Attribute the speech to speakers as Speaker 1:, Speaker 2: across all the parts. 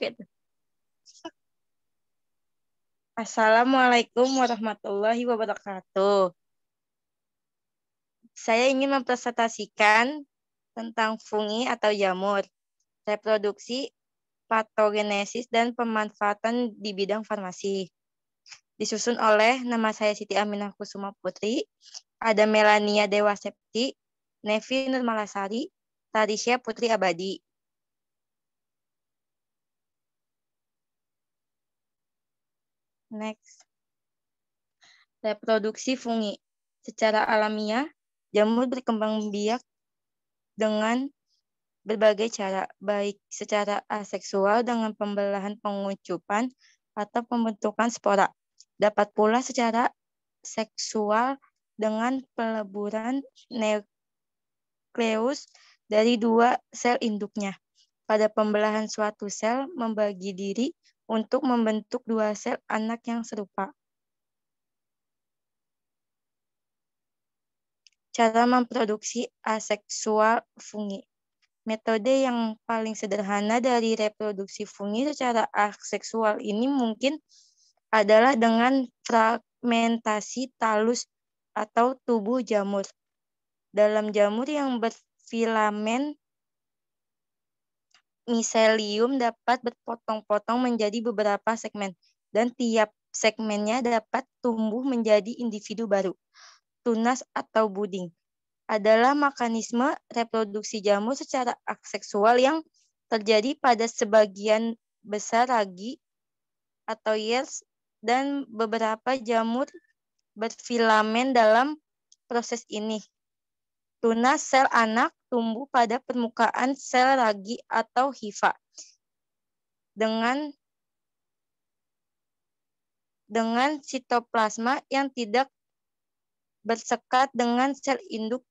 Speaker 1: Oke. Assalamualaikum warahmatullahi wabarakatuh. Saya ingin mempresentasikan tentang fungi atau jamur, reproduksi, patogenesis, dan pemanfaatan di bidang farmasi. Disusun oleh nama saya Siti Aminah Kusuma Putri, ada Melania Dewa Septi, Nevi Nurmalasari, Tarisya Putri Abadi. Next. Reproduksi fungi. Secara alamiah, jamur berkembang biak dengan berbagai cara, baik secara aseksual dengan pembelahan pengucupan atau pembentukan spora. Dapat pula secara seksual dengan peleburan nukleus dari dua sel induknya. Pada pembelahan suatu sel membagi diri untuk membentuk dua sel anak yang serupa. Cara memproduksi aseksual fungi. Metode yang paling sederhana dari reproduksi fungi secara aseksual ini mungkin adalah dengan fragmentasi talus atau tubuh jamur. Dalam jamur yang berfilamen, miselium dapat berpotong-potong menjadi beberapa segmen, dan tiap segmennya dapat tumbuh menjadi individu baru. Tunas atau buding adalah mekanisme reproduksi jamur secara aseksual yang terjadi pada sebagian besar ragi atau yeast dan beberapa jamur berfilamen. Dalam proses ini, tunas sel anak tumbuh pada permukaan sel ragi atau hifa dengan sitoplasma yang tidak bersekat dengan sel induk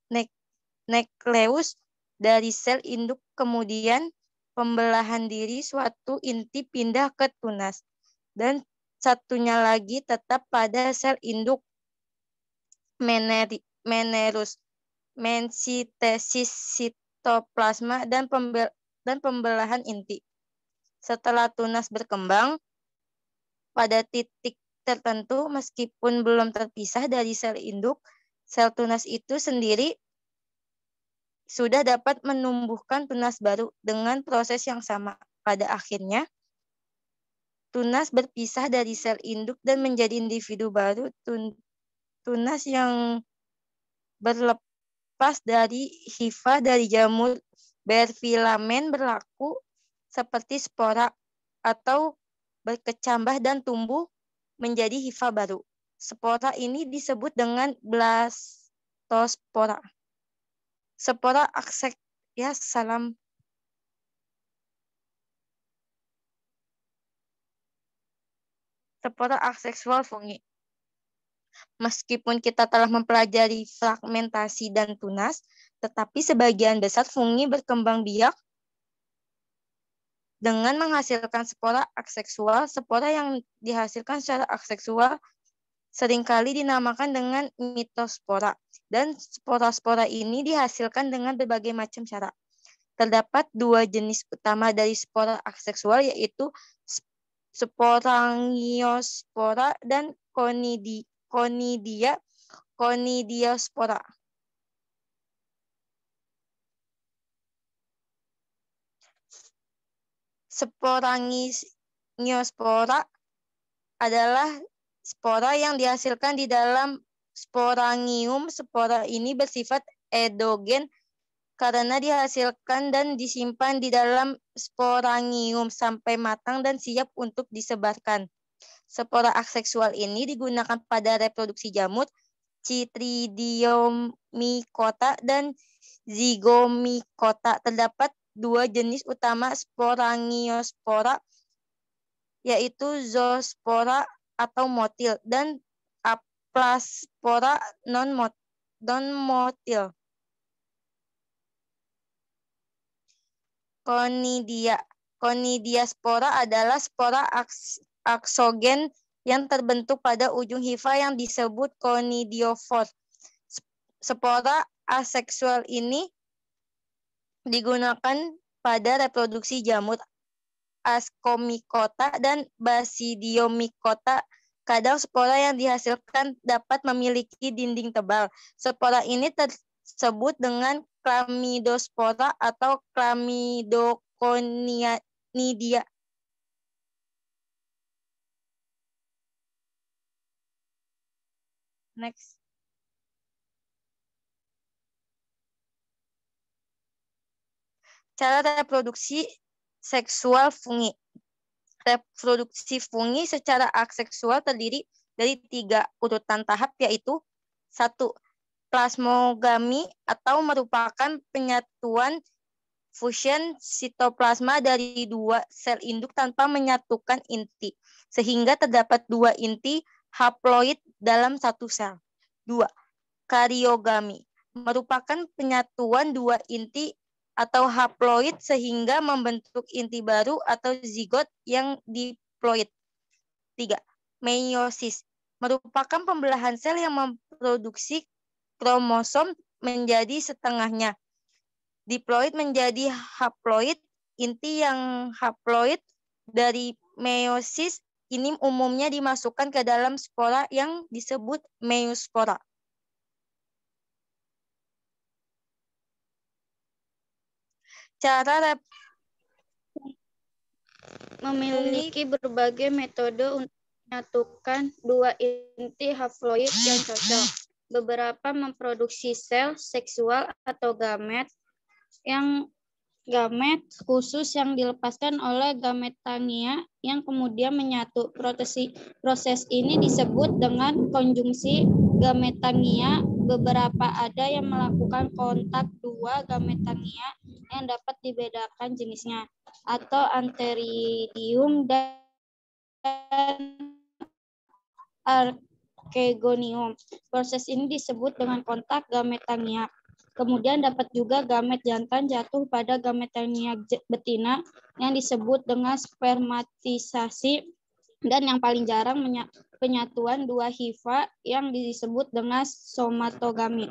Speaker 1: nukleus dari sel induk. Kemudian pembelahan diri suatu inti pindah ke tunas dan satunya lagi tetap pada sel induk menerus mensitesis sitoplasma dan pembelahan inti. Setelah tunas berkembang pada titik tertentu, meskipun belum terpisah dari sel induk, sel tunas itu sendiri sudah dapat menumbuhkan tunas baru dengan proses yang sama. Pada akhirnya, tunas berpisah dari sel induk dan menjadi individu baru. Tunas yang berlepas dari hifa dari jamur berfilamen berlaku seperti spora atau berkecambah dan tumbuh menjadi hifa baru. Spora ini disebut dengan blastospora. Spora Spora aseksual fungi. Meskipun kita telah mempelajari fragmentasi dan tunas, tetapi sebagian besar fungi berkembang biak dengan menghasilkan spora aseksual. Spora yang dihasilkan secara aseksual seringkali dinamakan dengan mitospora, dan spora-spora ini dihasilkan dengan berbagai macam cara. Terdapat dua jenis utama dari spora aseksual, yaitu sporangiospora dan conidiospora. Sporangiospora adalah spora yang dihasilkan di dalam sporangium. Spora ini bersifat endogen karena dihasilkan dan disimpan di dalam sporangium sampai matang dan siap untuk disebarkan. Spora aseksual ini digunakan pada reproduksi jamur, Chytridiomycota dan Zygomycota. Terdapat dua jenis utama sporangiospora, yaitu zoospora atau motil dan aplaspora non-motil. Conidiospora adalah spora aksogen yang terbentuk pada ujung hifa yang disebut conidiofor. Spora aseksual ini digunakan pada reproduksi jamur Ascomycota dan Basidiomycota. Kadang spora yang dihasilkan dapat memiliki dinding tebal. Spora ini tersebut dengan Chlamydospora atau Chlamydoconidia. Next. Cara reproduksi seksual fungi. Reproduksi fungi secara aseksual terdiri dari 3 urutan tahap, yaitu 1. Plasmogami atau merupakan penyatuan fusion sitoplasma dari 2 sel induk tanpa menyatukan inti, sehingga terdapat 2 inti haploid dalam satu sel. 2. Karyogami merupakan penyatuan 2 inti atau haploid sehingga membentuk inti baru atau zigot yang diploid. 3. Meiosis merupakan pembelahan sel yang memproduksi kromosom menjadi setengahnya. Diploid menjadi haploid. Inti yang haploid dari meiosis ini umumnya dimasukkan ke dalam spora yang disebut meiospora. Cara
Speaker 2: memiliki berbagai metode untuk menyatukan 2 inti haploid yang cocok. Beberapa memproduksi sel seksual atau gamet khusus yang dilepaskan oleh gametania yang kemudian menyatu. Proses ini disebut dengan konjungsi gametania. Beberapa ada yang melakukan kontak 2 gametania yang dapat dibedakan jenisnya, atau antheridium dan archegonium. Proses ini disebut dengan kontak gametania. Kemudian dapat juga gamet jantan jatuh pada gametania betina yang disebut dengan spermatisasi, dan yang paling jarang penyatuan 2 hifa yang disebut dengan somatogami.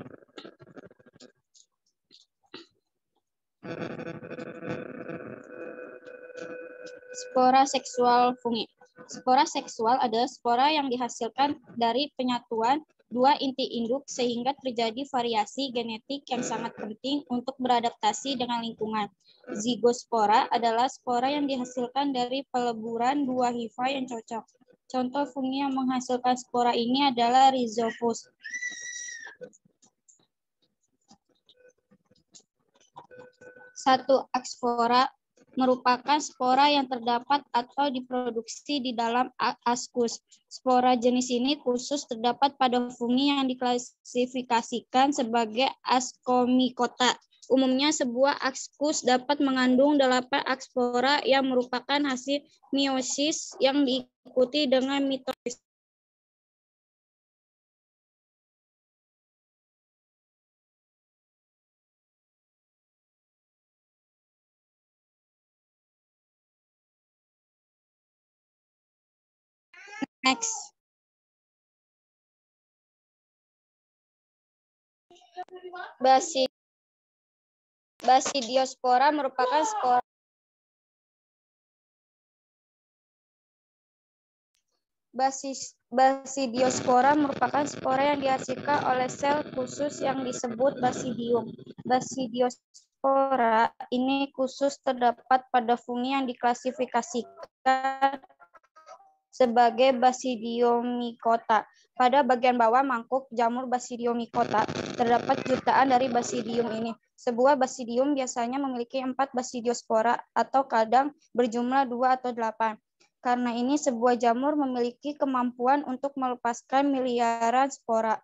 Speaker 2: Spora seksual fungi. Spora seksual adalah spora yang dihasilkan dari penyatuan 2 inti induk sehingga terjadi variasi genetik yang sangat penting untuk beradaptasi dengan lingkungan. Zigospora adalah spora yang dihasilkan dari peleburan 2 hifa yang cocok. Contoh fungi yang menghasilkan spora ini adalah Rhizophus. 1. Aspora merupakan spora yang terdapat atau diproduksi di dalam askus. Spora jenis ini khusus terdapat pada fungi yang diklasifikasikan sebagai Ascomycota. Umumnya sebuah askus dapat mengandung 8 aspora yang merupakan hasil meiosis yang diikuti dengan mitosis. Next. Basidiospora merupakan spora Basidiospora merupakan spora yang dihasilkan oleh sel khusus yang disebut basidium. Basidiospora ini khusus terdapat pada fungi yang diklasifikasikan sebagai Basidiomycota. Pada bagian bawah mangkuk jamur Basidiomycota terdapat jutaan dari basidium ini. Sebuah basidium biasanya memiliki 4 basidiospora atau kadang berjumlah 2 atau 8. Karena ini sebuah jamur memiliki kemampuan untuk melepaskan miliaran spora.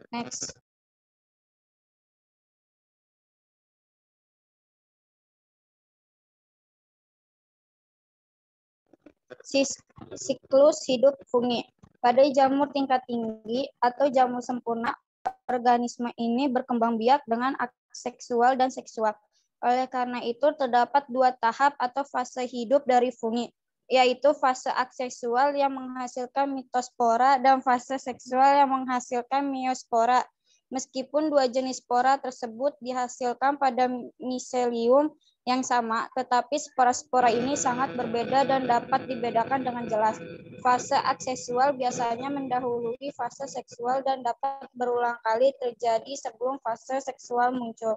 Speaker 2: Next. Siklus hidup fungi. Pada jamur tingkat tinggi atau jamur sempurna, organisme ini berkembang biak dengan aseksual dan seksual. Oleh karena itu, terdapat 2 tahap atau fase hidup dari fungi, yaitu fase aseksual yang menghasilkan mitospora dan fase seksual yang menghasilkan meiospora. Meskipun dua jenis spora tersebut dihasilkan pada miselium yang sama, tetapi spora-spora ini sangat berbeda dan dapat dibedakan dengan jelas. Fase akseksual biasanya mendahului fase seksual dan dapat berulang kali terjadi sebelum fase seksual muncul.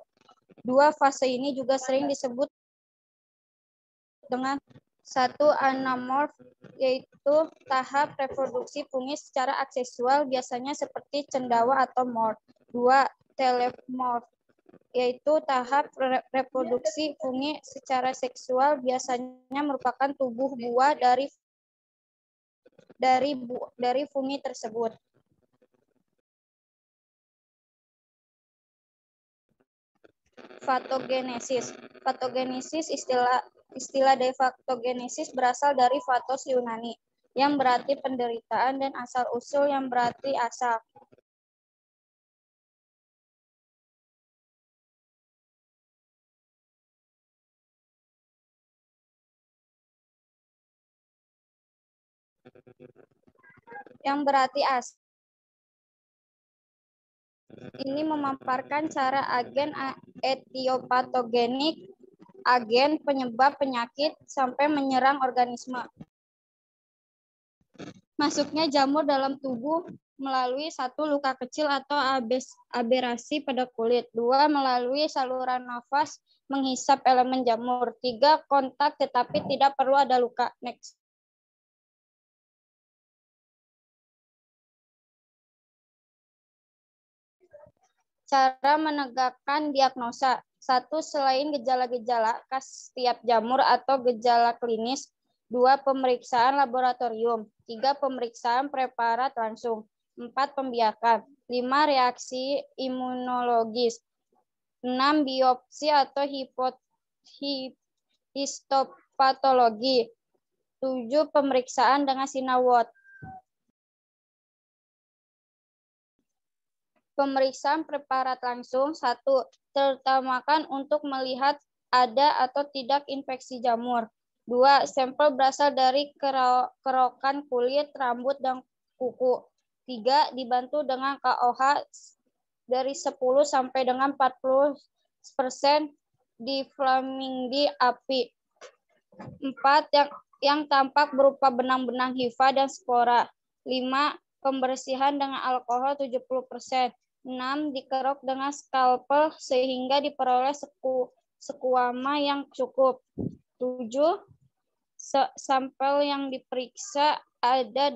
Speaker 2: Dua fase ini juga sering disebut dengan satu anamorf, yaitu tahap reproduksi fungi secara akseksual biasanya seperti cendawa atau morf. Dua telemorf, yaitu tahap reproduksi fungi secara seksual biasanya merupakan tubuh buah dari fungi tersebut. Fatogenesis. Fatogenesis istilah dari fatogenesis berasal dari fatos Yunani yang berarti penderitaan dan asal-usul yang berarti asal. Yang berarti asal. Ini memaparkan cara agen etiopatogenik, agen penyebab penyakit sampai menyerang organisme. Masuknya jamur dalam tubuh melalui satu luka kecil atau aberasi pada kulit. Dua, melalui saluran nafas menghisap elemen jamur. Tiga, kontak tetapi tidak perlu ada luka. Next. Cara menegakkan diagnosa. Satu, selain gejala-gejala khas setiap jamur atau gejala klinis. Dua, pemeriksaan laboratorium. Tiga, pemeriksaan preparat langsung. Empat, pembiakan. Lima, reaksi imunologis. Enam, biopsi atau histopatologi. Tujuh, pemeriksaan dengan sinar Watt. Pemeriksaan preparat langsung. Satu, terutamakan untuk melihat ada atau tidak infeksi jamur. Dua, sampel berasal dari kerokan kulit, rambut, dan kuku. Tiga, dibantu dengan KOH dari 10 sampai dengan 40% di Flamingdi api. Empat, yang tampak berupa benang-benang hifa dan spora. Lima, pembersihan dengan alkohol 70%. 6. Dikerok dengan skalpel sehingga diperoleh sekuama yang cukup. 7. Sampel yang diperiksa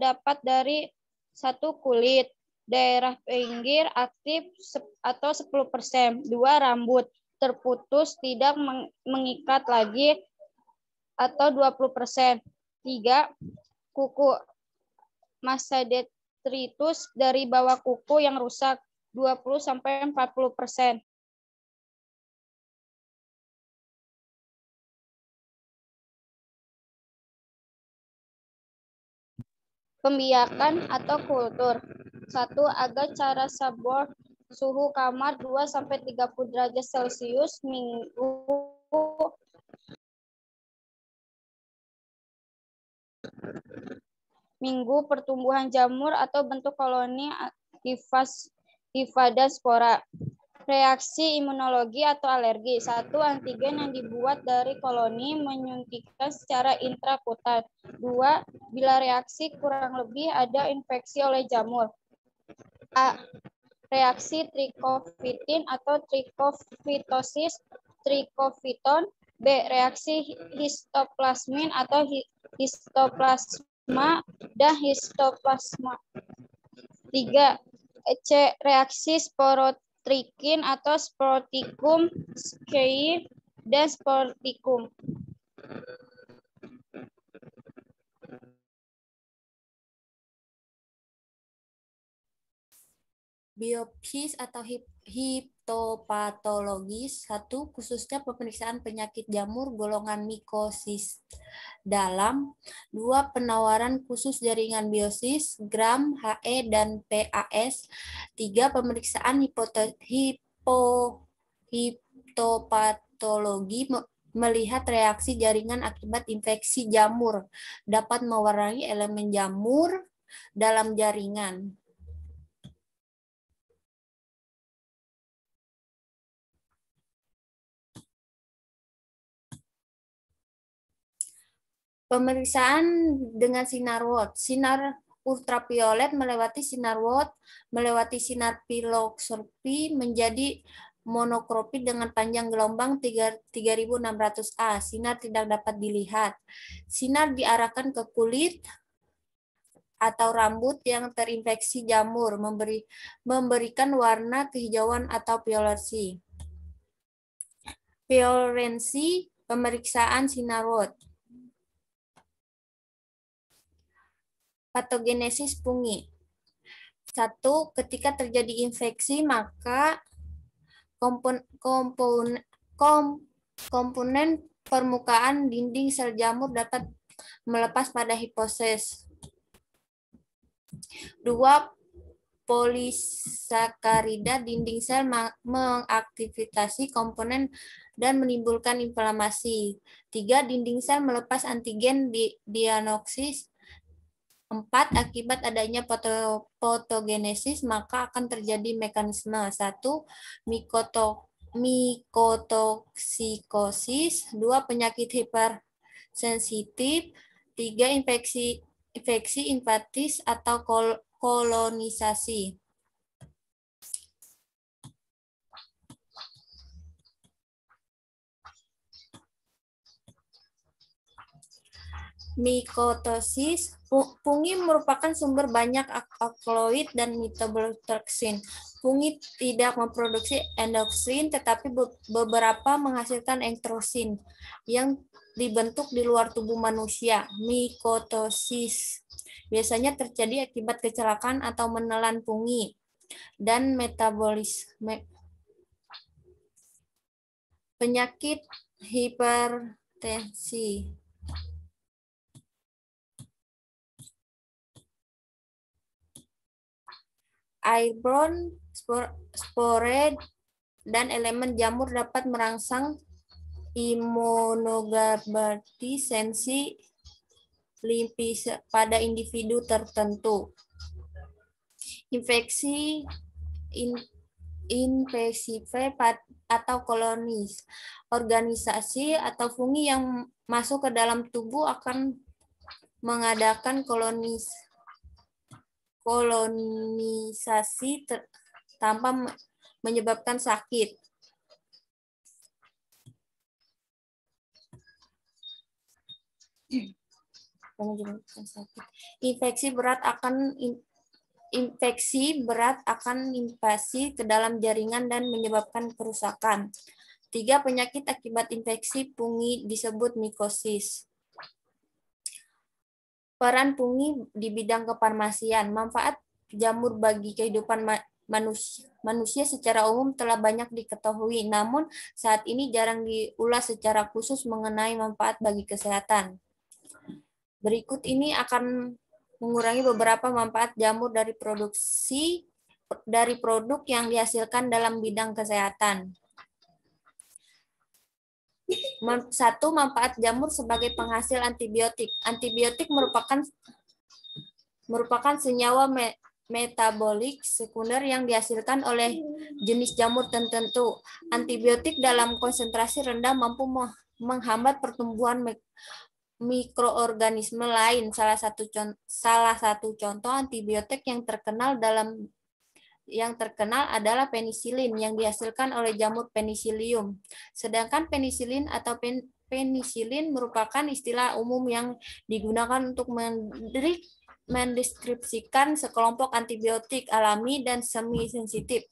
Speaker 2: dapat dari 1. Kulit, daerah pinggir aktif atau 10%. 2. Rambut terputus tidak mengikat lagi atau 20%. 3. Kuku, massa detritus dari bawah kuku yang rusak 20-40%. Pembiakan atau kultur. 1. Agar cara sabor suhu kamar 2-30 derajat Celcius minggu pertumbuhan jamur atau bentuk koloni hifa dan spora. Reaksi imunologi atau alergi. 1. Antigen yang dibuat dari koloni menyuntikkan secara intrakutan. 2. Bila reaksi kurang lebih ada infeksi oleh jamur. A. Reaksi trikofitin atau trikofitosis, trikofiton. B. Reaksi histoplasmin atau histoplasma dan histoplasma. 3. C. Reaksi sporotrikin atau sporoticum skei dan sporoticum.
Speaker 3: Biopsis atau histopatologis. 1. Khususnya pemeriksaan penyakit jamur golongan mikosis dalam. 2. Penawaran khusus jaringan biosis, Gram, HE, dan PAS. 3. Pemeriksaan histopatologi melihat reaksi jaringan akibat infeksi jamur, dapat mewarnai elemen jamur dalam jaringan. Pemeriksaan dengan sinar Watt. Sinar ultraviolet melewati sinar Watt, melewati sinar filosofi menjadi monokropi dengan panjang gelombang 3600 A. Sinar tidak dapat dilihat. Sinar diarahkan ke kulit atau rambut yang terinfeksi jamur, memberikan warna kehijauan atau violensi. Violensi pemeriksaan sinar Watt. Patogenesis fungi. 1. Ketika terjadi infeksi, maka komponen permukaan dinding sel jamur dapat melepas pada hiposis. 2. Polisakarida dinding sel mengaktifasi komponen dan menimbulkan inflamasi. 3. Dinding sel melepas antigen dianoksis. 4. Akibat adanya patogenesis, maka akan terjadi mekanisme 1. Mikotoksikosis, 2. Penyakit hipersensitif, 3. infeksi invasis atau kolonisasi. Mikotosis, fungi merupakan sumber banyak alkaloid dan metabolotoksin. Fungi tidak memproduksi endokrin, tetapi beberapa menghasilkan enterosin yang dibentuk di luar tubuh manusia. Mikotosis biasanya terjadi akibat kecelakaan atau menelan fungi dan metabolisme. Penyakit hipertensi. Airborne spore dan elemen jamur dapat merangsang imunoglobulin sensi limfis pada individu tertentu. Infeksi invasive atau kolonis. Organisasi atau fungi yang masuk ke dalam tubuh akan mengadakan kolonisasi tanpa menyebabkan sakit. Infeksi berat akan invasi ke dalam jaringan dan menyebabkan kerusakan. 3. Penyakit akibat infeksi fungi disebut mikosis. Peran fungi di bidang kefarmasian. Manfaat jamur bagi kehidupan manusia secara umum telah banyak diketahui, namun saat ini jarang diulas secara khusus mengenai manfaat bagi kesehatan. Berikut ini akan mengurangi beberapa manfaat jamur dari produk yang dihasilkan dalam bidang kesehatan. 1. Manfaat jamur sebagai penghasil antibiotik. Antibiotik merupakan senyawa metabolik sekunder yang dihasilkan oleh jenis jamur tertentu. Antibiotik dalam konsentrasi rendah mampu menghambat pertumbuhan mikroorganisme lain. Salah satu contoh antibiotik yang terkenal adalah penisilin yang dihasilkan oleh jamur Penicillium. Sedangkan penisilin atau penisilin merupakan istilah umum yang digunakan untuk mendeskripsikan sekelompok antibiotik alami dan semi-sensitif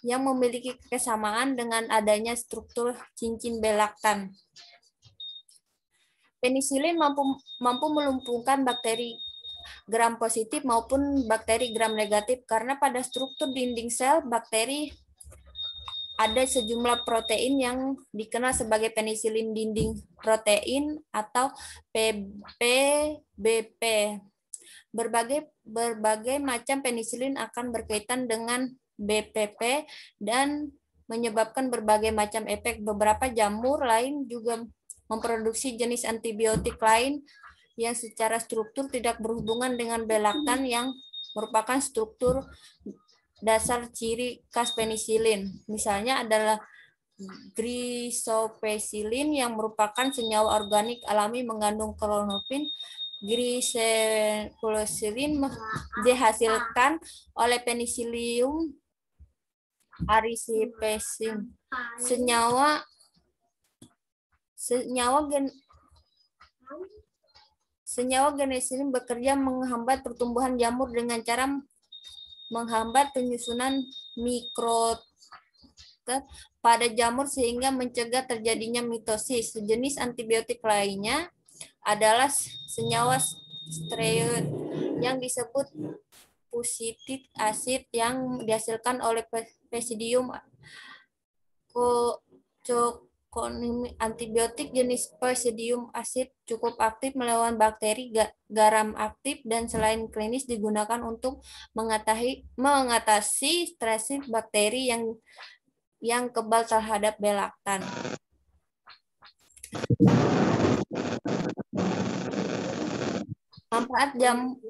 Speaker 3: yang memiliki kesamaan dengan adanya struktur cincin belakang. Penisilin mampu melumpuhkan bakteri gram positif maupun bakteri gram negatif karena pada struktur dinding sel bakteri ada sejumlah protein yang dikenal sebagai penisilin dinding protein atau PBP. Berbagai macam penisilin akan berkaitan dengan BPP dan menyebabkan berbagai macam efek. Beberapa jamur lain juga memproduksi jenis antibiotik lain yang secara struktur tidak berhubungan dengan belaktan yang merupakan struktur dasar ciri khas penisilin. Misalnya adalah Glycopecillin yang merupakan senyawa organik alami mengandung klorofil. Glycopecillin dihasilkan oleh Penicillium aeruginosa. Senyawa glycopecillin bekerja menghambat pertumbuhan jamur dengan cara menghambat penyusunan mikrotubule pada jamur sehingga mencegah terjadinya mitosis. Sejenis antibiotik lainnya adalah senyawa steroid yang disebut fusidic acid yang dihasilkan oleh Pseudomonas cocoonemi. Antibiotik jenis Pseudomonas acid cukup aktif melawan bakteri garam aktif dan selain klinis digunakan untuk mengatasi stresi bakteri yang kebal terhadap belaktan. Manfaat jamur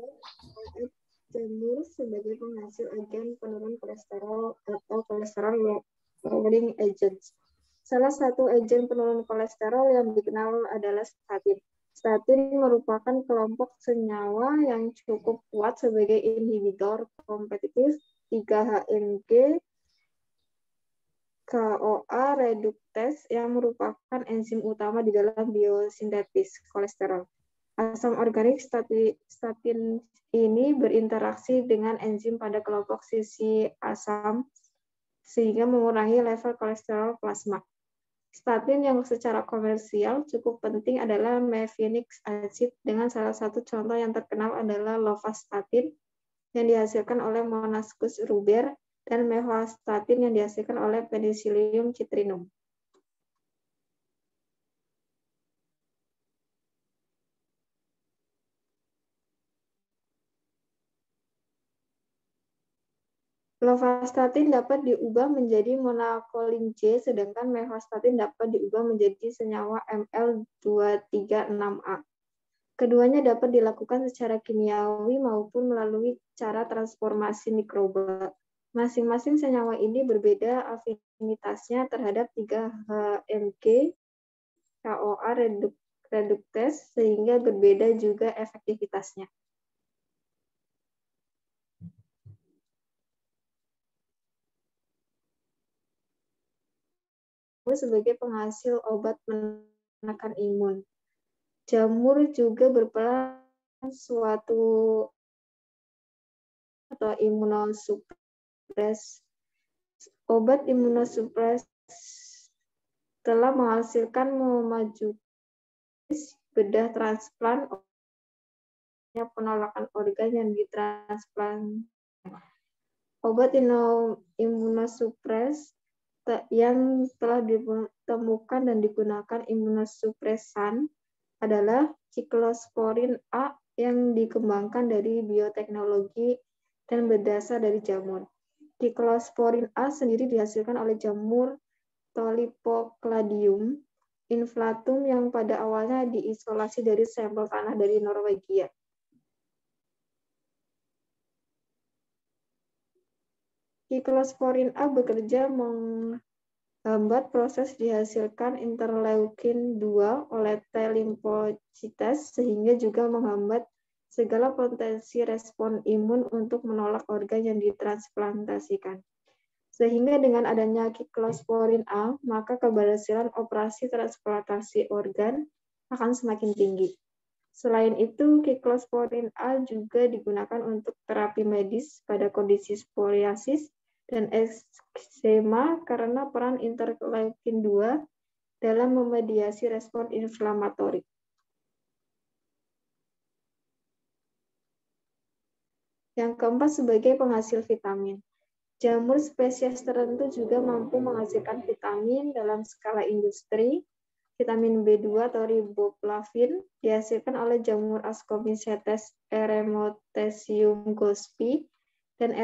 Speaker 4: sebagai penghasil agen penurun kolesterol atau kolesterol lowering agents. Salah satu agen penurun kolesterol yang dikenal adalah statin. Statin merupakan kelompok senyawa yang cukup kuat sebagai inhibitor kompetitif 3-HNG CoA reduktase yang merupakan enzim utama di dalam biosintesis kolesterol. Asam organik statin ini berinteraksi dengan enzim pada kelompok sisi asam sehingga mengurangi level kolesterol plasma. Statin yang secara komersial cukup penting adalah mefenic acid dengan salah satu contoh yang terkenal adalah lovastatin yang dihasilkan oleh Monascus ruber dan mevastatin yang dihasilkan oleh Penicillium citrinum. Lovastatin dapat diubah menjadi monakolin J, sedangkan mevastatin dapat diubah menjadi senyawa Ml236A. Keduanya dapat dilakukan secara kimiawi maupun melalui cara transformasi mikroba. Masing-masing senyawa ini berbeda afinitasnya terhadap 3-HNG CoA reduktase sehingga berbeda juga efektivitasnya. Sebagai penghasil obat menekan imun. Jamur juga berperan suatu atau imunosupres. Obat imunosupres telah menghasilkan memajukan bedah transplant penolakan organ yang ditransplant. Obat imunosupres yang telah ditemukan dan digunakan imunosupresan adalah Cyclosporin A yang dikembangkan dari bioteknologi dan berdasar dari jamur. Cyclosporin A sendiri dihasilkan oleh jamur Tolypocladium inflatum yang pada awalnya diisolasi dari sampel tanah dari Norwegia. Cyclosporin A bekerja menghambat proses dihasilkan interleukin 2 oleh T-limfosites sehingga juga menghambat segala potensi respon imun untuk menolak organ yang ditransplantasikan. Sehingga dengan adanya Cyclosporin A, maka keberhasilan operasi transplantasi organ akan semakin tinggi. Selain itu, Cyclosporin A juga digunakan untuk terapi medis pada kondisi psoriasis dan eksema karena peran interleukin 2 dalam memediasi respon inflamatori. Yang keempat, sebagai penghasil vitamin. Jamur spesies tertentu juga mampu menghasilkan vitamin dalam skala industri. Vitamin B2 atau riboflavin dihasilkan oleh jamur Ascomycetes eremothecium gospi dan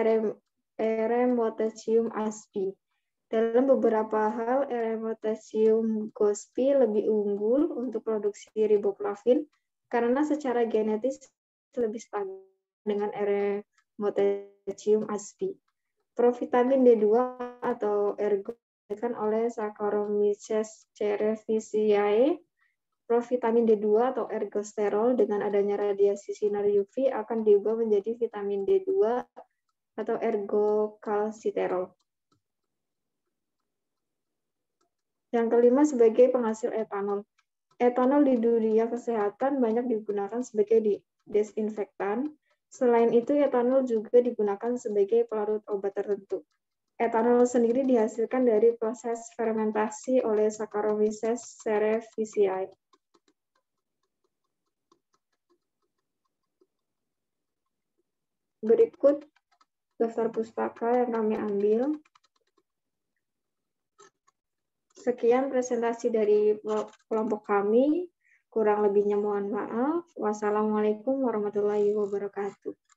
Speaker 4: Eremothecium aspi. Dalam beberapa hal, Eremothecium gospi lebih unggul untuk produksi riboflavin karena secara genetis lebih stabil dengan Eremothecium aspi. Provitamin D2 atau dihasilkan oleh Saccharomyces cerevisiae. Provitamin D2 atau ergosterol dengan adanya radiasi sinar UV akan diubah menjadi vitamin D2 atau ergokalsiterol. Yang kelima, sebagai penghasil etanol. Etanol di dunia kesehatan banyak digunakan sebagai desinfektan. Selain itu, etanol juga digunakan sebagai pelarut obat tertentu. Etanol sendiri dihasilkan dari proses fermentasi oleh Saccharomyces cerevisiae. Berikut daftar pustaka yang kami ambil. Sekian presentasi dari kelompok kami. Kurang lebihnya mohon maaf. Wassalamualaikum warahmatullahi wabarakatuh.